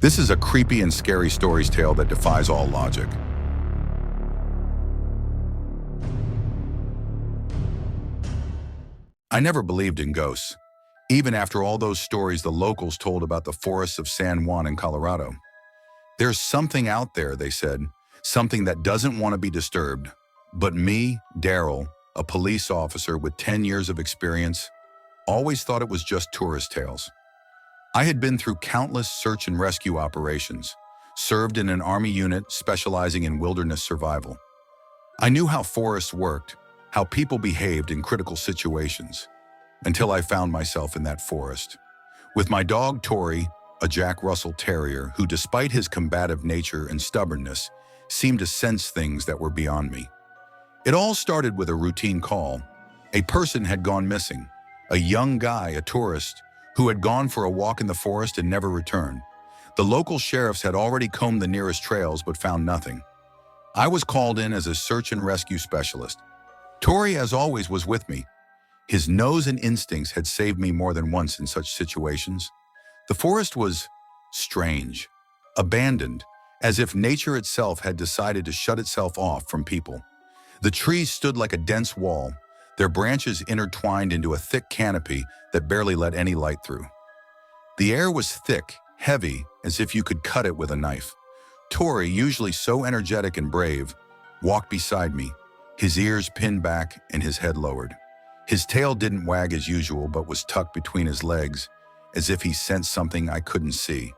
This is a creepy and scary stories tale that defies all logic. I never believed in ghosts, even after all those stories the locals told about the forests of San Juan in Colorado. There's something out there, they said, something that doesn't want to be disturbed. But me, Daryl, a police officer with 10 years of experience, always thought it was just tourist tales. I had been through countless search and rescue operations, served in an army unit specializing in wilderness survival. I knew how forests worked, how people behaved in critical situations, until I found myself in that forest. With my dog Tori, a Jack Russell Terrier who, despite his combative nature and stubbornness, seemed to sense things that were beyond me. It all started with a routine call. A person had gone missing, a young guy, a tourist, who had gone for a walk in the forest and never returned. The local sheriffs had already combed the nearest trails but found nothing. I was called in as a search and rescue specialist. Tori, as always, was with me. His nose and instincts had saved me more than once in such situations. The forest was strange, abandoned, as if nature itself had decided to shut itself off from people. The trees stood like a dense wall, their branches intertwined into a thick canopy that barely let any light through. The air was thick, heavy, as if you could cut it with a knife. Tori, usually so energetic and brave, walked beside me, his ears pinned back and his head lowered. His tail didn't wag as usual but was tucked between his legs, as if he sensed something I couldn't see.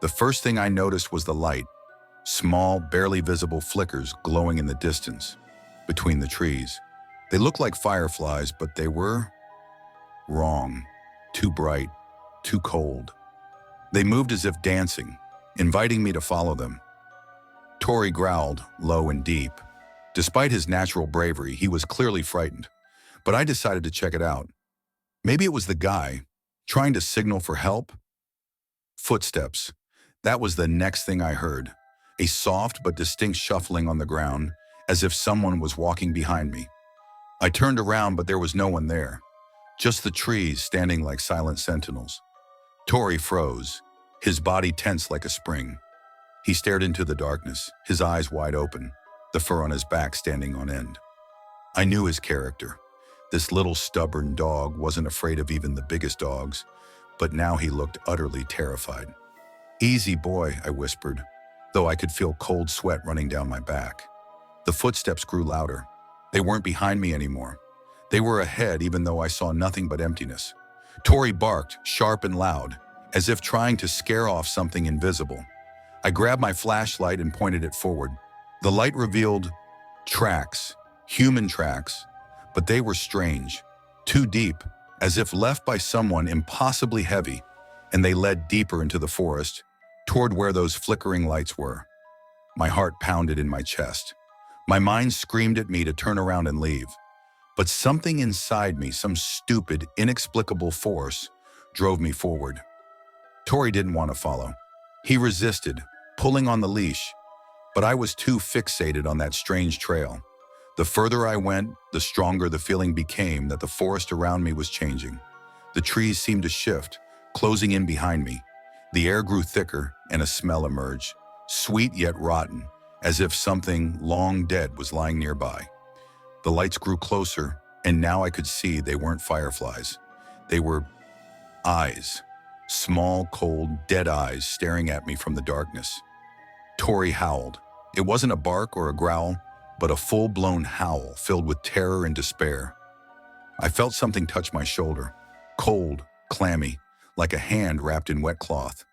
The first thing I noticed was the light, small, barely visible flickers glowing in the distance, between the trees. They looked like fireflies, but they were wrong. Too bright, too cold. They moved as if dancing, inviting me to follow them. Tori growled, low and deep. Despite his natural bravery, he was clearly frightened, but I decided to check it out. Maybe it was the guy, trying to signal for help? Footsteps. That was the next thing I heard. A soft but distinct shuffling on the ground, as if someone was walking behind me. I turned around, but there was no one there. Just the trees standing like silent sentinels. Tori froze, his body tense like a spring. He stared into the darkness, his eyes wide open, the fur on his back standing on end. I knew his character. This little stubborn dog wasn't afraid of even the biggest dogs, but now he looked utterly terrified. "Easy, boy," I whispered, though I could feel cold sweat running down my back. The footsteps grew louder. They weren't behind me anymore. They were ahead, even though I saw nothing but emptiness. Tori barked, sharp and loud, as if trying to scare off something invisible. I grabbed my flashlight and pointed it forward. The light revealed tracks, human tracks, but they were strange, too deep, as if left by someone impossibly heavy, and they led deeper into the forest, toward where those flickering lights were. My heart pounded in my chest. My mind screamed at me to turn around and leave. But something inside me, some stupid, inexplicable force, drove me forward. Tori didn't want to follow. He resisted, pulling on the leash, but I was too fixated on that strange trail. The further I went, the stronger the feeling became that the forest around me was changing. The trees seemed to shift, closing in behind me. The air grew thicker and a smell emerged, sweet yet rotten, as if something long dead was lying nearby. The lights grew closer, and now I could see they weren't fireflies. They were eyes, small, cold, dead eyes staring at me from the darkness. Tori howled. It wasn't a bark or a growl, but a full-blown howl filled with terror and despair. I felt something touch my shoulder, cold, clammy, like a hand wrapped in wet cloth.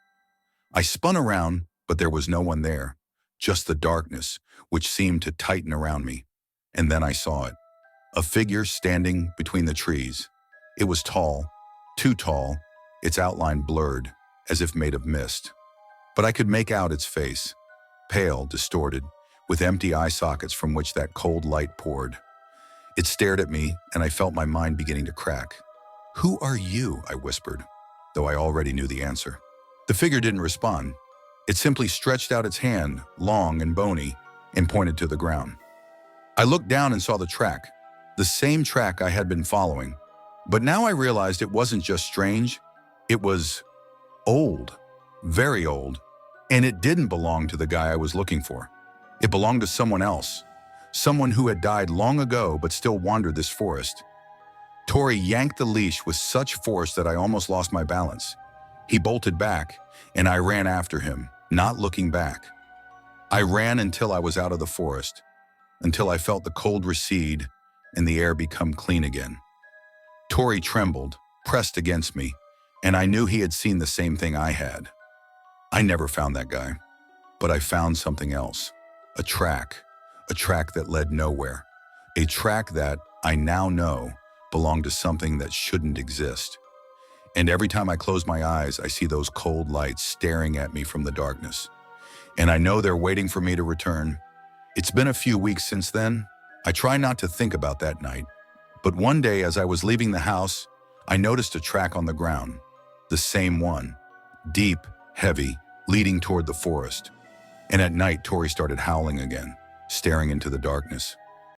I spun around, but there was no one there, just the darkness, which seemed to tighten around me. And then I saw it, a figure standing between the trees. It was tall, too tall, its outline blurred, as if made of mist. But I could make out its face, pale, distorted, with empty eye sockets from which that cold light poured. It stared at me, and I felt my mind beginning to crack. "Who are you?" I whispered, though I already knew the answer. The figure didn't respond. It simply stretched out its hand, long and bony, and pointed to the ground. I looked down and saw the track, the same track I had been following. But now I realized it wasn't just strange, it was old, very old, And it didn't belong to the guy I was looking for. It belonged to someone else. Someone who had died long ago but still wandered this forest. Tori yanked the leash with such force that I almost lost my balance. He bolted back, and I ran after him, not looking back. I ran until I was out of the forest, until I felt the cold recede and the air become clean again. Tori trembled, pressed against me, and I knew he had seen the same thing I had. I never found that guy, but I found something else. A track that led nowhere. A track that, I now know, belonged to something that shouldn't exist. And every time I close my eyes, I see those cold lights staring at me from the darkness. And I know they're waiting for me to return. It's been a few weeks since then. I try not to think about that night. But one day, as I was leaving the house, I noticed a track on the ground. The same one. Deep, heavy, leading toward the forest. And at night, Tori started howling again, staring into the darkness.